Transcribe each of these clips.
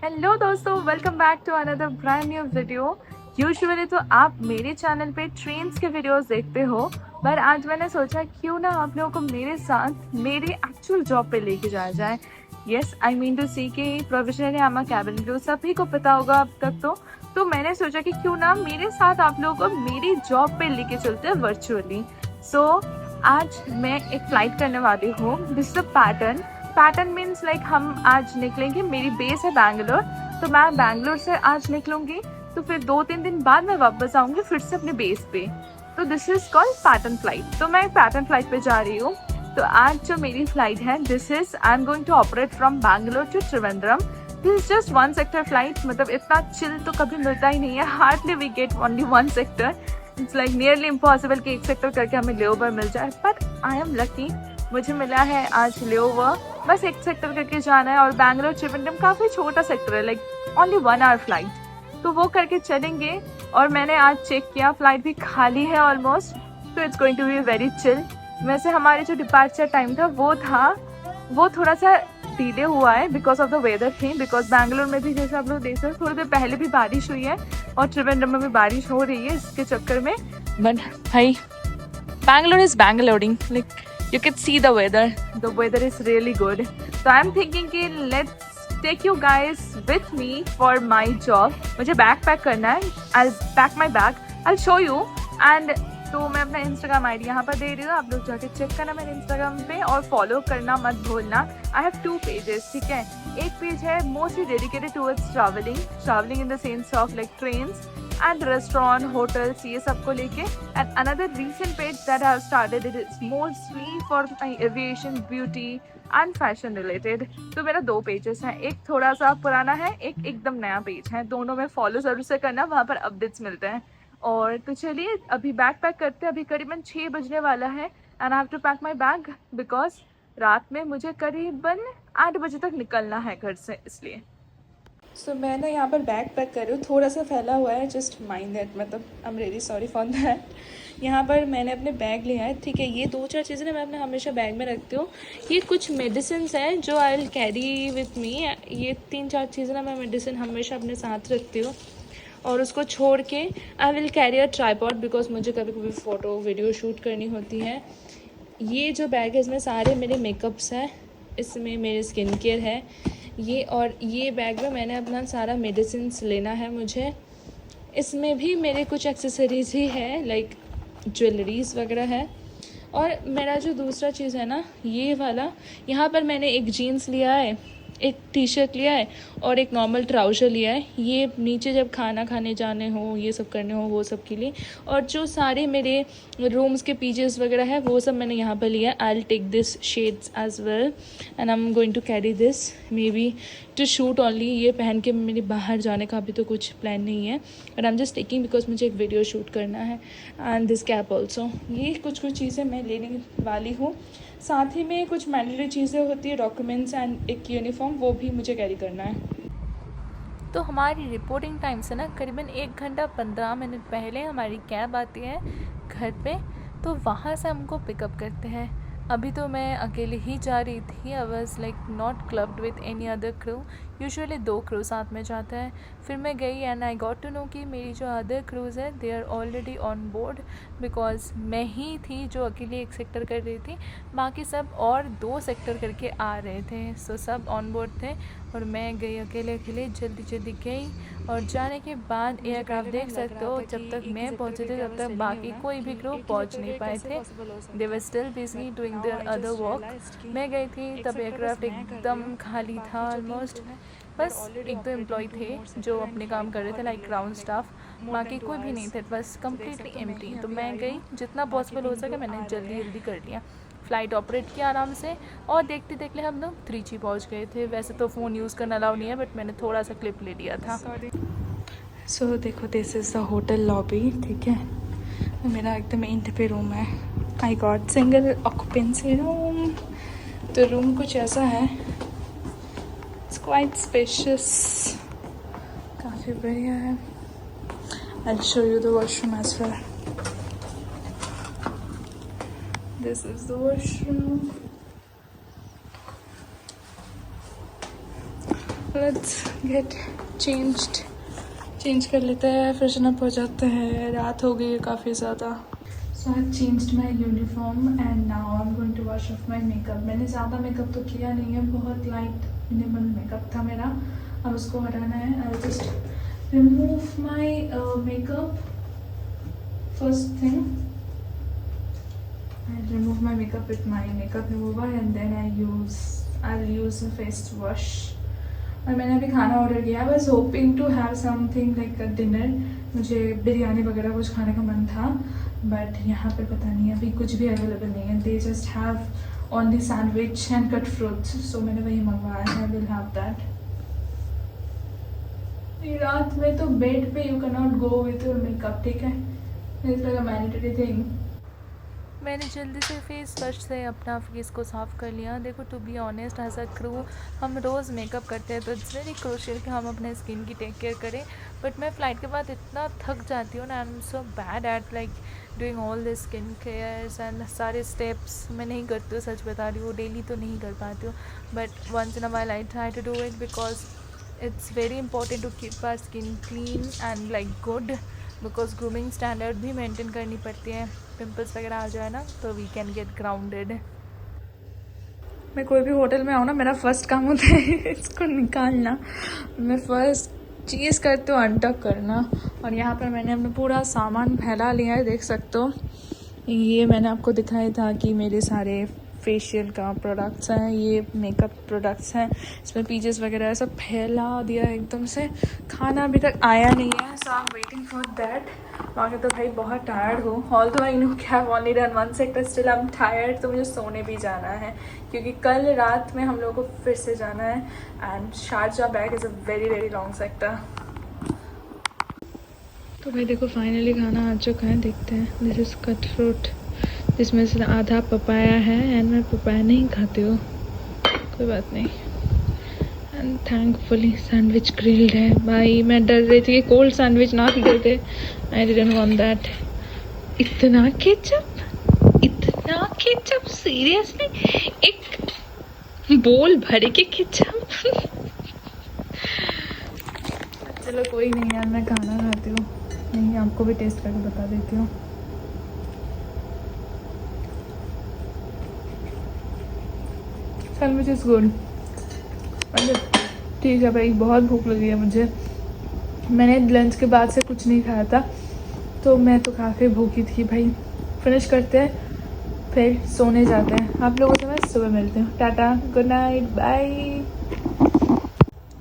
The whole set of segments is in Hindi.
हेलो दोस्तों, welcome back to another brand new video. Usually तो आप मेरे चैनल पे ट्रेन्स के वीडियोस देखते हो, पर आज मैंने सोचा क्यों ना आप लोगों को मेरे साथ मेरे एक्चुअल जॉब पे लेके जाया जाए। यस, आई मीन टू सी कि professionally I am a cabin crew, सभी को पता होगा अब तक। तो मैंने सोचा कि क्यों ना मेरे साथ आप लोगों को मेरी जॉब पे लेके चलते हैं वर्चुअली। सो आज मैं एक फ्लाइट करने वाली हूँ। This is a pattern means like हम आज निकलेंगे, मेरी बेस है बैंगलोर, तो मैं बैंगलोर से आज निकलूंगी, तो फिर 2-3 दिन बाद मैं वापस आऊंगी फिर से अपने बेस पे। तो this is called pattern flight. तो मैं पैटर्न फ्लाइट पे जा रही हूँ। तो आज जो मेरी फ्लाइट है, this is I am going to operate from Bangalore to Trivandrum. This is just 1 sector flight, मतलब इतना चिल तो कभी मिलता ही नहीं है। Hardly we get only 1 sector. It's like nearly impossible कि 1 सेक्टर करके हमें लेओवर मिल जाए, बट आई एम लकी, मुझे मिला है आज लेओवर। बस 1 सेक्टर करके जाना है और बैंगलोर त्रिवेंद्रम काफ़ी छोटा सेक्टर है, लाइक ओनली 1 आवर फ्लाइट, तो वो करके चलेंगे। और मैंने आज चेक किया, फ्लाइट भी खाली है ऑलमोस्ट, तो it's going to be very chill. वैसे हमारे जो डिपार्चर टाइम था वो थोड़ा सा डिले हुआ है बिकॉज ऑफ द वेदर थी, बिकॉज बैंगलोर में भी जैसे आप लोग देख सकते हो थोड़ी देर पहले भी बारिश हुई है और त्रिवेंद्रम में भी बारिश हो रही है इसके चक्कर में। बट भाई, Bangalore is Bangaloring, like you can see the weather is really good. So I'm thinking कि let's take you guys with me for my job. मुझे बैग पैक करना है, I'll pack my bag, I'll show you. And तो मैं अपना इंस्टाग्राम आईडी यहाँ पर दे रही हूँ, आप लोग जाके चेक करना मेरे इंस्टाग्राम पे और फॉलो करना मत भूलना। आई हैव 2 पेजेस, ठीक है। एक पेज है mostly dedicated towards travelling in the sense of like trains and restaurant, hotels, ये सबको लेके। and another recent page that I have started, it is mostly for my aviation, beauty and fashion related। तो मेरा 2 पेजेस हैं, एक थोड़ा सा पुराना है, एक एकदम नया पेज है, दोनों में फॉलो जरूर से करना, वहाँ पर अपडेट्स मिलते हैं। और तो चलिए अभी बैग पैक करते हैं। अभी करीबन 6 बजने वाला है and I have to pack my bag because रात में मुझे करीबन 8 बजे तक निकलना है घर से, इसलिए। सो मैं ना यहाँ पर बैग पैक कर रही हूँ, थोड़ा सा फैला हुआ है, जस्ट माइंड दैट, मतलब I am really sorry for that. यहाँ पर मैंने अपने बैग लिया है, ठीक है। ये 2-4 चीज़ें ना मैं अपने हमेशा बैग में रखती हूँ। ये कुछ मेडिसिन हैं जो I will carry with me. ये 3-4 चीज़ें ना मैं मेडिसिन हमेशा अपने साथ रखती हूँ। और उसको छोड़ के I will carry a tripod because मुझे कभी कभी फ़ोटो वीडियो शूट करनी होती है। ये जो बैग है इसमें सारे मेरे मेकअप्स हैं, इसमें मेरे स्किन केयर है ये, और ये बैग में मैंने अपना सारा मेडिसिन्स लेना है मुझे। इसमें भी मेरे कुछ एक्सेसरीज ही है, लाइक ज्वेलरीज वगैरह है। और मेरा जो दूसरा चीज़ है ना, ये वाला, यहाँ पर मैंने एक जीन्स लिया है, एक टी शर्ट लिया है और एक नॉर्मल ट्राउज़र लिया है। ये नीचे जब खाना खाने जाने हो, ये सब करने हो, वो सब के लिए। और जो सारे मेरे रूम्स के पीजेस वगैरह है वो सब मैंने यहाँ पर लिया। I will take this shades as well and I am going to carry this maybe to shoot only. ये पहन के मेरे बाहर जाने का अभी तो कुछ प्लान नहीं है, but I am just taking because मुझे एक वीडियो शूट करना है। And this cap also. ये कुछ चीज़ें मैं लेने वाली हूँ। साथ ही में कुछ मैंडेटरी चीज़ें होती है, डॉक्यूमेंट्स एंड एक यूनिफॉर्म, वो भी मुझे कैरी करना है। तो हमारी रिपोर्टिंग टाइम से ना करीबन 1 घंटा 15 मिनट पहले हमारी कैब आती है घर पे, तो वहाँ से हमको पिकअप करते हैं। अभी तो मैं अकेले ही जा रही थी, I was like not clubbed with any other crew. Usually 2 crew साथ में जाता है। फिर मैं गई and I got to know कि मेरी जो अदर क्रूज़ है they are already on board, because मैं ही थी जो अकेले 1 सेक्टर कर रही थी, बाकी सब और 2 सेक्टर करके आ रहे थे। सो सब ऑन बोर्ड थे और मैं गई अकेले जल्दी गई। और जाने के बाद एयरक्राफ्ट देख सकते हो, जब तक मैं पहुंचे थे तब तक बाकी कोई भी ग्रुप पहुंच नहीं पाए थे। They were still busy doing their other work. मैं गई थी तब एयरक्राफ्ट एकदम खाली था ऑलमोस्ट। बस 1-2 एम्प्लॉय थे जो अपने काम कर रहे थे, लाइक ग्राउंड स्टाफ, बाकी कोई भी नहीं थे, बस कम्प्लीटली एम्प्टी। तो मैं गई, जितना पॉसिबल हो सके मैंने जल्दी कर लिया। फ़्लाइट ऑपरेट किया आराम से और देखते हम लोग त्रिची पहुंच गए थे। वैसे तो फ़ोन यूज़ करना अलाउ नहीं है, बट मैंने थोड़ा सा क्लिप ले लिया था। सो देखो, this is the hotel lobby, ठीक है। मेरा एकदम एंड पे रूम है। I got single occupancy room. तो रूम कुछ ऐसा है, इट्स क्वाइट स्पेशियस, काफ़ी बढ़िया है। I will show you the washroom as well. This is the washroom. Let's get change कर लेते हैं, फ्रेशन अप हो जाते हैं, रात हो गई है काफ़ी ज़्यादा। So I changed my uniform and now I am going to wash off my makeup. मैंने ज़्यादा मेकअप तो किया नहीं है, बहुत लाइट मिनिमल मेकअप था मेरा, अब उसको हटाना है। I just remove my makeup first thing. I remove my makeup with my makeup remover and then I'll use a face wash. और मैंने अभी खाना ऑर्डर किया, बस hoping to have something like a dinner. मुझे बिरयानी वगैरह कुछ खाने का मन था, बट यहाँ पे पता नहीं अभी कुछ भी अवेलेबल नहीं है। They just have only sandwich and cut fruits, so मैंने वही मंगवाया है। Will have that. रात में तो बेड पे you can not go with your makeup, ठीक है? It's like a mandatory thing. मैंने जल्दी से फेस वॉश से अपना फेस को साफ़ कर लिया। देखो, to be honest as a crew हम रोज़ मेकअप करते हैं तो इट्स वेरी क्रूशियल कि हम अपने स्किन की टेक केयर करें। बट मैं फ़्लाइट के बाद इतना थक जाती हूँ ना, I am so bad at like doing all this skin cares and सारे स्टेप्स मैं नहीं करती हूँ। सच बता रही हूँ, डेली तो नहीं कर पाती हूँ, but once in a while I try to do it because it's very important to keep our skin clean and like good, because grooming standard भी मेंटेन करनी पड़ती है। पिंपल्स वगैरह आ जाए ना तो वी कैन गेट ग्राउंडेड। मैं कोई भी होटल में आऊँ ना, मेरा फर्स्ट काम होता है इसको निकालना। मैं फर्स्ट चीज़ करती हूँ अनटक करना। और यहाँ पर मैंने अपना पूरा सामान फैला लिया है, देख सकते हो। ये मैंने आपको दिखाया था कि मेरे सारे फेशियल का प्रोडक्ट्स हैं, ये मेकअप प्रोडक्ट्स हैं, इसमें पीजेस वगैरह सब फैला दिया एकदम से। खाना अभी तक आया नहीं है, so I am waiting for that. बाकी तो भाई बहुत टायर्ड हूँ, ऑल्दो आई नो कि I have only done one sector, still I am tired. तो मुझे सोने भी जाना है क्योंकि कल रात में हम लोग को फिर से जाना है and Sharjah back is a very very long sector. तो भाई देखो, फाइनली खाना आ चुका है, देखते हैं। दिस इज़ कट फ्रूट, जिसमें से आधा पपाया है एंड मैं पपाया नहीं खाती हूँ, कोई बात नहीं। एंड थैंकफुली सैंडविच ग्रिल्ड है। भाई मैं डर रही थी कि कोल्ड सैंडविच ना पिघल दे, आई डिडंट वांट दैट। इतना केचप सीरियसली, एक बोल भर के केचप चलो कोई नहीं यार, मैं खाना खाती हूँ। नहीं, आपको भी टेस्ट करके बता देती हूँ। Sandwich is good. ठीक है भाई, बहुत भूख लगी है मुझे। मैंने लंच के बाद से कुछ नहीं खाया था, तो मैं तो काफ़ी भूखी थी भाई। फिनिश करते हैं, फिर सोने जाते हैं। आप लोगों से मैं सुबह मिलती हूँ। Ta-ta, good night, bye.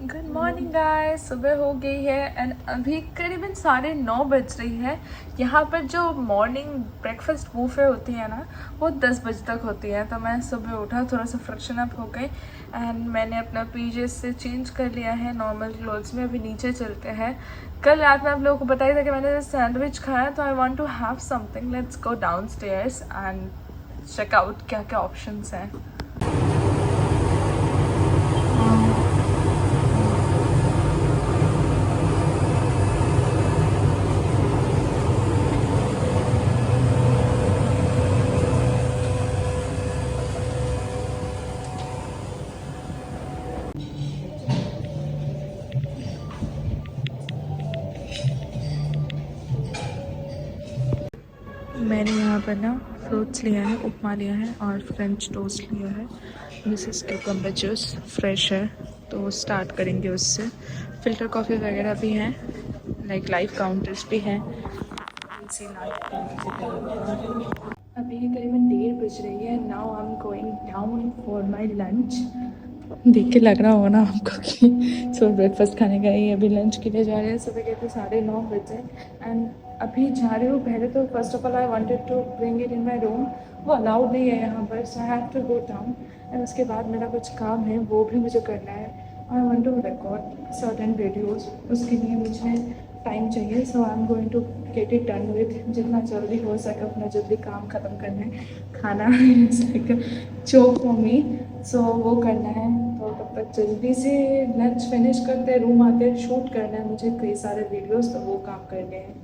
Good morning guys, सुबह हो गई है एंड अभी करीबन 9:30 बज रही है। यहाँ पर जो मॉर्निंग ब्रेकफास्ट बूफे होती है ना, वो 10 बजे तक होती है। तो मैं सुबह उठा, थोड़ा सा फ्रेशन अप हो गई एंड मैंने अपना पीजे से चेंज कर लिया है नॉर्मल क्लोथ्स में। अभी नीचे चलते हैं। कल रात में आप लोगों को बताया था कि मैंने सैंडविच खाया, तो I want to have something. Let's go downstairs and check out क्या क्या ऑप्शंस हैं। मैंने यहाँ पर ना फ्रूट्स लिया है, उपमा लिया है और फ्रेंच टोस्ट लिया है। This is cucumber juice, fresh है, तो स्टार्ट करेंगे उससे। फ़िल्टर कॉफ़ी वगैरह भी हैं, लाइक लाइव काउंटर्स भी हैं। अभी करीबन 1:30 बज रही है। Now I am going down for my lunch. देख के लग रहा होगा ना आपको कि सुबह ब्रेकफास्ट खाने का ही, अभी लंच के लिए जा रहे हैं। सुबह के तो 9:30 बजे एंड अभी जा रही हूँ। पहले तो first of all I wanted to bring it in my room, वो अलाउड नहीं है यहाँ पर, so I have to go down. And उसके बाद मेरा कुछ काम है, वो भी मुझे करना है। I want to record certain videos, उसके लिए मुझे टाइम चाहिए। So I am going to get it done with, जितना जल्दी हो सके अपना जल्दी काम ख़त्म करना है। खाना चोक फॉर मी, सो वो करना है। तो तब तक जल्दी से लंच फिनिश करते हैं, रूम आते हैं, शूट करना है मुझे कई सारे वीडियोस, तो वो काम करने हैं।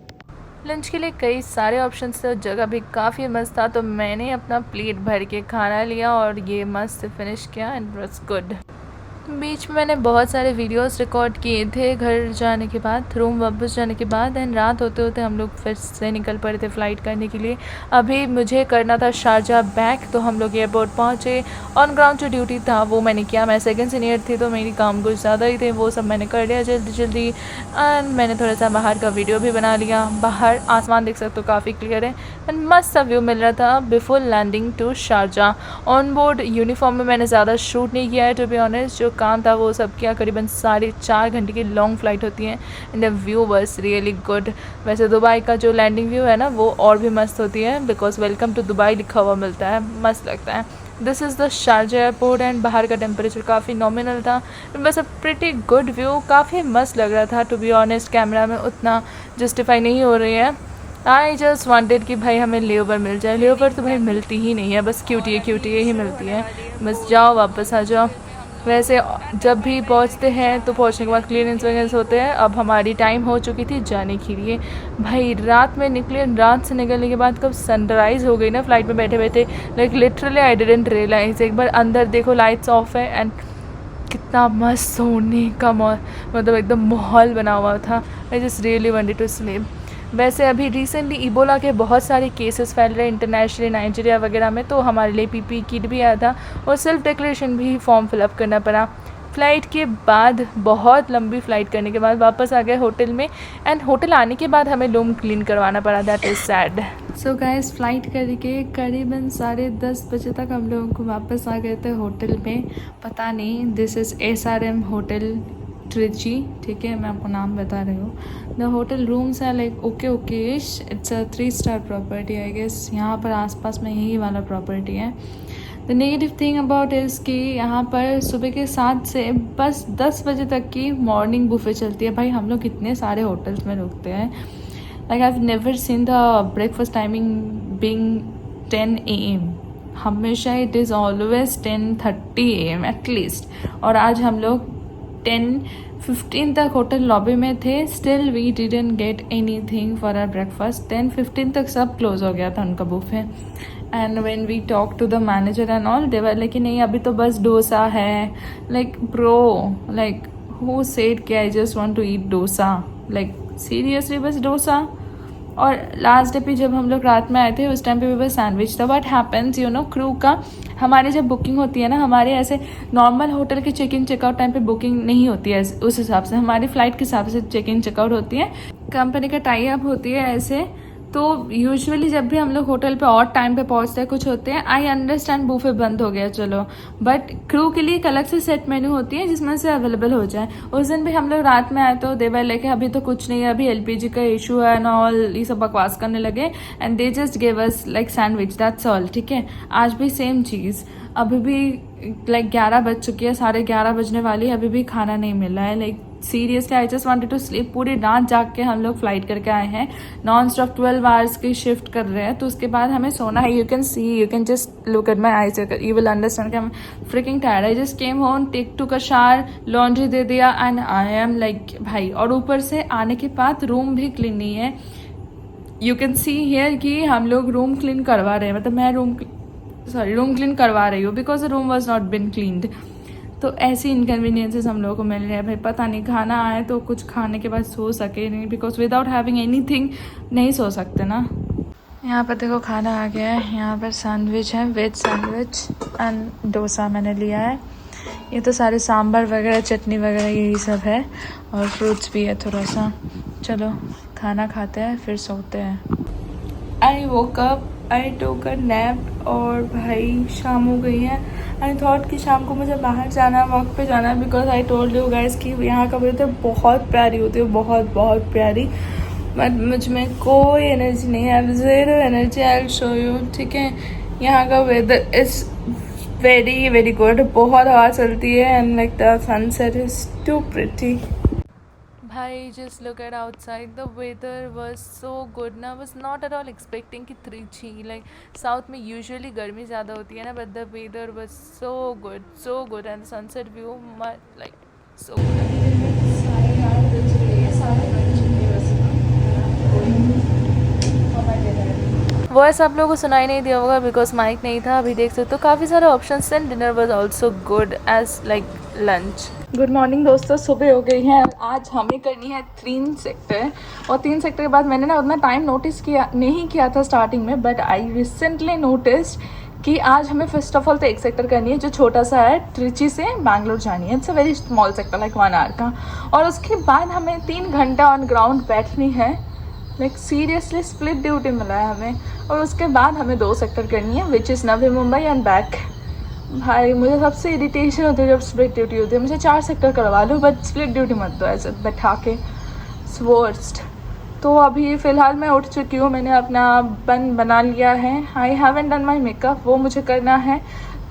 लंच के लिए कई सारे ऑप्शंस थे, जगह भी काफ़ी मस्त था, तो मैंने अपना प्लेट भर के खाना लिया और ये मस्त फिनिश किया एंड वाज गुड। बीच में मैंने बहुत सारे वीडियोस रिकॉर्ड किए थे घर जाने के बाद, रूम वापस जाने के बाद। एंड रात होते होते हम लोग फिर से निकल पड़े थे फ़्लाइट करने के लिए। अभी मुझे करना था शारजा बैक, तो हम लोग एयरपोर्ट पहुँचे। ऑन ग्राउंड जो ड्यूटी था वो मैंने किया। मैं सेकंड सीनियर थी तो मेरी काम कुछ ज़्यादा ही थे, वो सब मैंने कर लिया जल्दी जल्दी। एंड मैंने थोड़ा सा बाहर का वीडियो भी बना लिया। बाहर आसमान देख सकते हो, काफ़ी क्लियर है एंड मस्त सा व्यू मिल रहा था before landing to Sharjah. On board uniform में मैंने ज़्यादा शूट नहीं किया है टू बी ऑनेस्ट, जो काम था वो सब किया। करीबन 4.5 घंटे की लॉन्ग फ्लाइट होती है and the view was really good. वैसे दुबई का जो लैंडिंग व्यू है ना वो और भी मस्त होती है, बिकॉज वेलकम टू दुबई लिखा हुआ मिलता है, मस्त लगता है। This is the Sharjah airport and बाहर का टेम्परेचर काफ़ी नॉमिनल था, बस अ प्रिटी गुड व्यू, काफ़ी मस्त लग रहा था टू बी ऑनेस्ट। कैमरा में उतना जस्टिफाई नहीं हो रही है। आई जस्ट वांटेड कि भाई हमें लेओवर मिल जाए। लेओवर तो भाई मिलती ही नहीं है, बस क्यूटी ही मिलती है, बस जाओ वापस आ जाओ। वैसे जब भी पहुंचते हैं तो पहुंचने के बाद क्लियरेंस वगैरह होते हैं। अब हमारी टाइम हो चुकी थी जाने के लिए। भाई रात में निकले, रात से निकलने के बाद कब सनराइज़ हो गई ना फ्लाइट में बैठे बैठे, like literally I didn't realise. एक बार अंदर देखो लाइट्स ऑफ है एंड कितना मस्त सोने का मतलब एकदम माहौल बना हुआ था। I just really wanted to sleep. वैसे अभी रिसेंटली इबोला के बहुत सारे केसेस फैल रहे हैं इंटरनेशनली, नाइजीरिया वगैरह में, तो हमारे लिए पीपी किट भी आया था और सेल्फ डिक्लेरेशन भी फॉर्म फिलअप करना पड़ा। फ़्लाइट के बाद, बहुत लंबी फ़्लाइट करने के बाद वापस आ गए होटल में एंड होटल आने के बाद हमें रूम क्लीन करवाना पड़ा। That is sad. So guys, flight करके करीबन 10:30 बजे तक हम लोगों को वापस आ गए थे होटल में। पता नहीं, this is SRM hotel Trichy, ठीक है, मैं आपको नाम बता रही हूँ। द होटल रूम्स है like okay it's a 3 star property I guess. यहाँ पर आसपास में यही वाला प्रॉपर्टी है। The negative thing about is कि यहाँ पर सुबह के 7 से बस 10 बजे तक की मॉर्निंग बुफे चलती है। भाई हम लोग कितने सारे होटल्स में रुकते हैं, like I have never seen the breakfast timing being 10 AM। हमेशा it is always 10:30 AM at least. और आज हम लोग 10:15 तक होटल लॉबी में थे। Still we didn't get anything for our breakfast. 10:15 तक सब क्लोज हो गया था उनका buffet. And when we talk to the manager and all, they were like नहीं अभी तो बस डोसा है। Like bro, like who said कि I just want to eat dosa, like seriously बस डोसा। और लास्ट डे पे जब हम लोग रात में आए थे उस टाइम पे भी बस सैंडविच था। What happens you know, crew का हमारी जब बुकिंग होती है ना, हमारे ऐसे नॉर्मल होटल के चेक इन चेकआउट टाइम पे बुकिंग नहीं होती है उस हिसाब से, हमारी फ़्लाइट के हिसाब से चेक इन चेकआउट होती है। कंपनी का टाई अप होती है ऐसे। तो यूजुअली जब भी हम लोग होटल पे और टाइम पे पहुंचते हैं, कुछ होते हैं, आई अंडरस्टैंड बुफे बंद हो गया चलो, बट क्रू के लिए एक अलग से सेट मेन्यू होती है जिसमें से अवेलेबल हो जाए। उस दिन भी हम लोग रात में आए तो देवर लेके अभी तो कुछ नहीं है, अभी LPG का इशू है एंड ऑल, ये सब बकवास करने लगे and they just give us like sandwich, that's all. ठीक है, आज भी सेम चीज़। अभी भी लाइक 11 बज चुकी है, 11:30 बजने वाली है, अभी भी खाना नहीं मिल रहा है। Like seriously I just wanted to sleep. पूरी रात जाग के हम लोग फ्लाइट करके आए हैं, नॉन स्टॉप 12 आवर्स की शिफ्ट कर रहे हैं, तो उसके बाद हमें सोना है। You can just look at my eyes, you will understand कि I am fricking tired. I just came home, take to का शावर, लॉन्ड्री दे दिया एंड आई एम लाइक भाई। और ऊपर से आने के बाद रूम भी क्लीन नहीं है। यू कैन सी हियर कि हम लोग रूम क्लीन करवा रहे हैं, मतलब मैं रूम क्लीन करवा रही हूँ because the room was not been cleaned. तो ऐसी इनकन्वीनियंसेस हम लोगों को मिल रहे हैं। भाई पता नहीं, खाना आए तो कुछ खाने के बाद सो सके नहीं, बिकॉज विदाउट हैविंग एनीथिंग नहीं सो सकते ना। यहाँ पर देखो खाना आ गया है। यहाँ पर सैंडविच है, वेज सैंडविच एंड डोसा मैंने लिया है। ये तो सारे सांभर वगैरह, चटनी वगैरह यही सब है और फ्रूट्स भी है थोड़ा सा। चलो खाना खाते हैं फिर सोते हैं। आई वोक अप, आई टोक अ नैप और भाई शाम हो गई है। आई थॉट कि शाम को मुझे बाहर जाना है, वॉक पे जाना है, because I told you guys कि यहाँ का वेदर बहुत प्यारी होती है, बहुत बहुत प्यारी। बट मुझ में कोई एनर्जी नहीं है, zero energy. I will show you, ठीक है। यहाँ का weather is very very good, बहुत हवा चलती है and like the sunset is too pretty. भाई just look at outside, the weather was so good ना, was not at all expecting कि त्रिची like साउथ में usually गर्मी ज़्यादा होती है ना, but the weather was so good and the sunset view like so good। Voice आप लोगों को सुनाई नहीं दिया होगा बिकॉज माइक नहीं था। अभी देख सकते हो काफ़ी सारे ऑप्शंस थे। Dinner was also good as like lunch. Good morning दोस्तों, सुबह हो गई है। आज हमें करनी है 3 सेक्टर, और 3 सेक्टर के बाद मैंने ना उतना टाइम नोटिस किया नहीं किया था स्टार्टिंग में, बट आई रिसेंटली नोटिस्ड कि आज हमें फर्स्ट ऑफ ऑल तो 1 सेक्टर करनी है जो छोटा सा है, त्रिची से बैंगलोर जानी है। It's a very small sector, like 1 hour का। और उसके बाद हमें 3 घंटा ऑन ग्राउंड बैठनी है, लाइक सीरियसली स्प्लिट ड्यूटी मिला है हमें। और उसके बाद हमें 2 सेक्टर करनी है, which is Navi Mumbai and back. भाई मुझे सबसे इरिटेशन होती है जब स्प्लिट ड्यूटी होती है। मुझे 4 सेक्टर करवा लो, बट स्प्लिट ड्यूटी मत दो ऐसे बैठा के, वर्स्ट। तो अभी फ़िलहाल मैं उठ चुकी हूँ, मैंने अपना बन बना लिया है। I haven't done my makeup, वो मुझे करना है।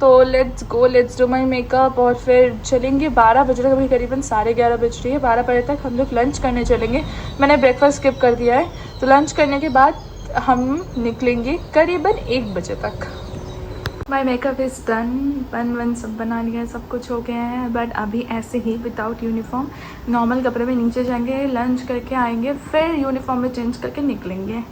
तो let's go, let's do my makeup और फिर चलेंगे। 12 बज रहे, अभी करीबन 11:30 बज रही है। 12 बजे तक हम लोग लंच करने चलेंगे। मैंने ब्रेकफास्ट स्किप कर दिया है, तो लंच करने के बाद हम निकलेंगे करीबन 1 बजे तक। माई मेकअप इज़ डन, बन सब बना लिया, सब कुछ हो गया है। बट अभी ऐसे ही विदाउट यूनिफॉर्म नॉर्मल कपड़े में नीचे जाएंगे, लंच करके आएंगे, फिर यूनिफॉर्म में चेंज करके निकलेंगे।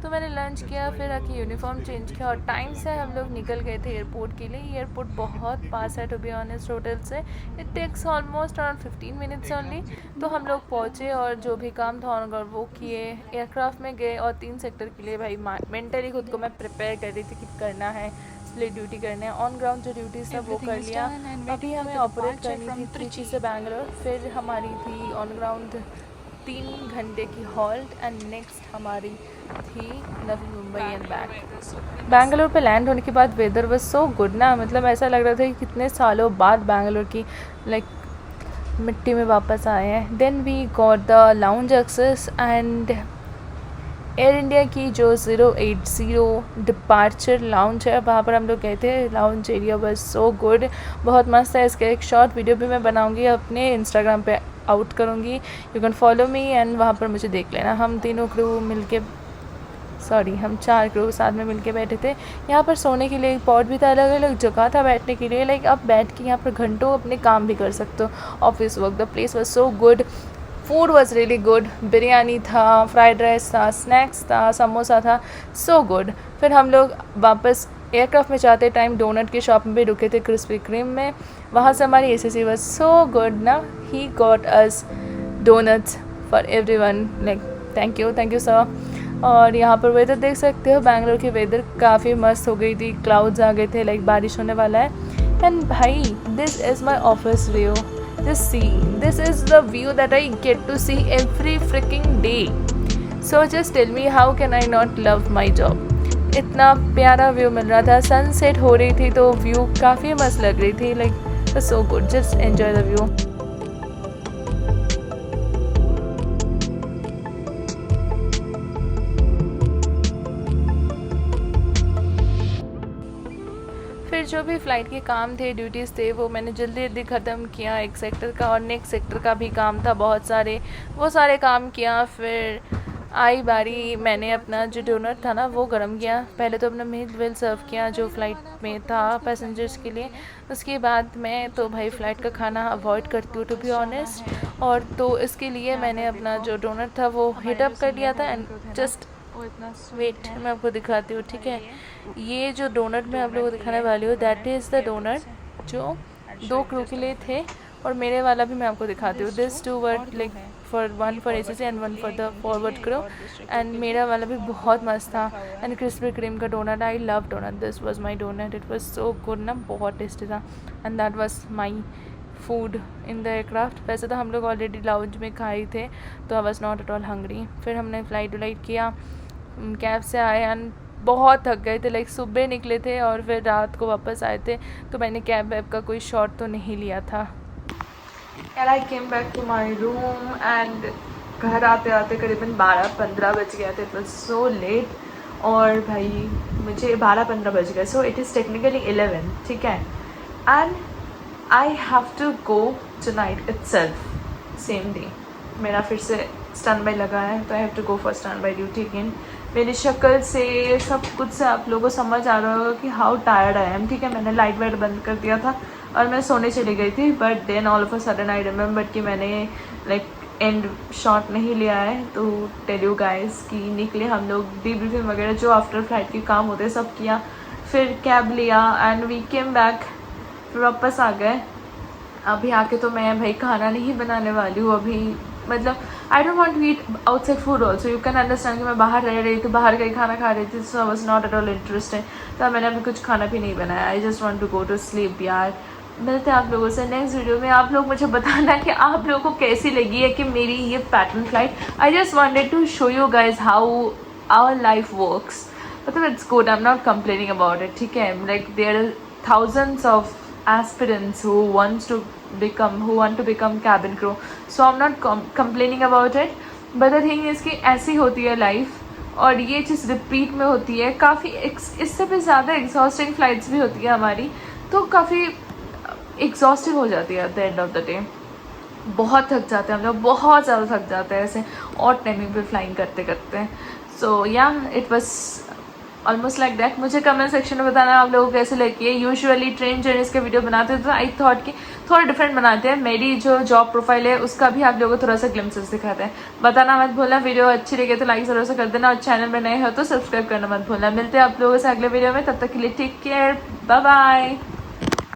तो मैंने लंच किया, फिर आके यूनिफॉर्म चेंज किया और टाइम से हम लोग निकल गए थे एयरपोर्ट के लिए। एयरपोर्ट बहुत पास है टू बी ऑनेस्ट होटल से, it takes almost around 15 minutes only. तो हम लोग पहुँचे और जो भी काम था और वो किए, एयरक्राफ्ट में गए और 3 सेक्टर के लिए भाई मेंटली खुद को मैं प्रिपेयर कर रही थी कि करना है, स्प्लिट ड्यूटी करने हैं। ऑन ग्राउंड जो ड्यूटीज़ था वो कर लिया। अभी हमें ऑपरेट करनी थी त्रिची से बैंगलोर, फिर हमारी थी ऑन ग्राउंड 3 घंटे की हॉल्ट, एंड नेक्स्ट हमारी थी नवी मुंबई एंड बैक। बैंगलोर पे लैंड होने के बाद वेदर वाज सो गुड ना, मतलब ऐसा लग रहा था कि कितने सालों बाद बैंगलोर की लाइक मिट्टी में वापस आए हैं। Then we got the lounge access and Air India की जो 080 डिपार्चर लाउंज है वहाँ पर हम लोग गए थे। Lounge area was so good, बहुत मस्त है। इसका एक शॉर्ट वीडियो भी मैं बनाऊंगी, अपने इंस्टाग्राम पे आउट करूँगी, you can follow me and वहाँ पर मुझे देख लेना। हम 4 क्रू साथ में मिलके बैठे थे। यहाँ पर सोने के लिए एक पॉट भी था, अलग अलग जगह था बैठने के लिए, लाइक आप बैठ के यहाँ पर घंटों अपने काम भी कर सकते हो, office work. The place was so good, food was really good. Biryani था, फ्राइड राइस था, स्नैक्स था, समोसा था, सो गुड। फिर हम लोग वापस एयरक्राफ्ट में जाते टाइम डोनट की शॉप में भी रुके थे, क्रिस्पी क्रीम में। वहाँ से हमारी एसीसी वाज सो गुड ना, he got us donuts for everyone, like thank you sir. और यहाँ पर वेदर देख सकते हो, बैंगलोर की वेदर काफ़ी मस्त हो गई थी, क्लाउड्स आ गए थे, लाइक बारिश होने वाला है। एंड भाई this is my office view, just see, this is the view that I get to see every freaking day. So just tell me, how can I not love my job? इतना प्यारा व्यू मिल रहा था, सनसेट हो रही थी तो व्यू काफ़ी मस्त लग रही थी, like so good, just enjoy the view. फिर जो भी फ़्लाइट के काम थे, ड्यूटीज़ थे, वो मैंने जल्दी ख़त्म किया। 1 सेक्टर का और नेक्स्ट सेक्टर का भी काम था बहुत सारे, वो सारे काम किया। फिर आई बारी, मैंने अपना जो डोनट था ना वो गर्म किया। पहले तो अपना मील वेल सर्व किया जो फ़्लाइट में था पैसेंजर्स के लिए। उसके बाद मैं तो भाई फ़्लाइट का खाना अवॉइड करती हूँ टू बी ऑनेस्ट, और तो इसके लिए मैंने अपना जो डोनट था वो हीट अप कर लिया था। एंड जस्ट वेट, मैं आपको दिखाती हूँ, ठीक है। ये जो डोनट मैं आप लोगों को दिखाने वाली हूँ, दैट इज़ द डोनट जो 2 क्रू के लिए थे, और मेरे वाला भी मैं आपको दिखाती हूँ। This 2 were like one for ACC and 1 for the forward crew, and मेरा वाला भी बहुत मस्त था। एंड क्रिस्पी क्रीम का डोनट, I love donut, this was my donut, it was so good ना, बहुत टेस्टी था। And that was my food in the aircraft. वैसे तो हम लोग ऑलरेडी लाउंज में खाए थे, तो आई was not at all hungry. फिर हमने फ़्लाइट किया, कैब से आए एंड बहुत थक गए थे, लाइक सुबह निकले थे और फिर रात को वापस आए थे, तो मैंने कैब वैब का कोई शॉट तो नहीं लिया था। And I came back to my room and घर आते आते करीबन 12-15 बज गया था, इट वॉज सो लेट। और भाई मुझे 12-15 बज गए, सो इट इज़ टेक्निकली 11, ठीक है। And I have to go tonight itself, same day मेरा फिर से स्टैंड बाई लगा है, तो I have to go for standby duty again. मेरी शक्ल से, सब कुछ से आप लोगों को समझ आ रहा होगा कि हाउ टायर्ड आई एम, ठीक है। मैंने लाइट वाइट बंद कर दिया था और मैं सोने चली गई थी, but then all of a sudden I remember कि मैंने लाइक एंड शॉट नहीं लिया है। तो टेल यू गाइस कि निकले हम लोग, डीब्रीफिंग वगैरह जो आफ्टर फ्लाइट के काम होते हैं सब किया, फिर कैब लिया एंड वी केम बैक, वापस आ गए। अभी आके तो मैं भाई खाना नहीं बनाने वाली हूँ अभी, मतलब I don't want to eat outside food also, you can understand कि मैं बाहर रह रही थी, बाहर का ही खाना खा रही थी, so I was not at all interested. तो मैंने अभी कुछ खाना भी नहीं बनाया, I just want to go to sleep यार। मिलते हैं आप लोगों से नेक्स्ट वीडियो में। आप लोग मुझे बताना कि आप लोगों को कैसी लगी है कि मेरी ये pattern flight. I just wanted to show you guys how our life works, मतलब it's good, I am not complaining about it, ठीक है। Like there are thousands of aspirants who want to become cabin crew, so I'm not complaining about it, but the thing is कि ऐसी होती है लाइफ और ये चीज़ रिपीट में होती है काफ़ी। इससे भी ज़्यादा एग्जॉस्टिंग फ्लाइट्स भी होती है हमारी, तो काफ़ी एग्जॉस्टिव हो जाती है at the end of the day. बहुत थक जाते हैं हम लोग, बहुत ज़्यादा थक जाते हैं ऐसे और टाइमिंग पे फ्लाइंग करते करते। सो या it was almost like that. मुझे कमेंट सेक्शन में बताना आप लोगों को कैसे लगी है। यूजुअली ट्रेन जर्नीज के वीडियो बनाते हैं तो आई थॉट कि थोड़ा डिफरेंट बनाते हैं। मेरी जो जॉब प्रोफाइल है उसका भी आप लोगों को थोड़ा सा ग्लिम्पसेस दिखाते हैं। बताना मत भूलना, वीडियो अच्छी लगे तो लाइक ज़रूर से कर देना और चैनल में नए हो तो सब्सक्राइब करना मत भूलना। मिलते हैं आप लोगों से अगले वीडियो में, तब तक के लिए टेक केयर, बाय बाय।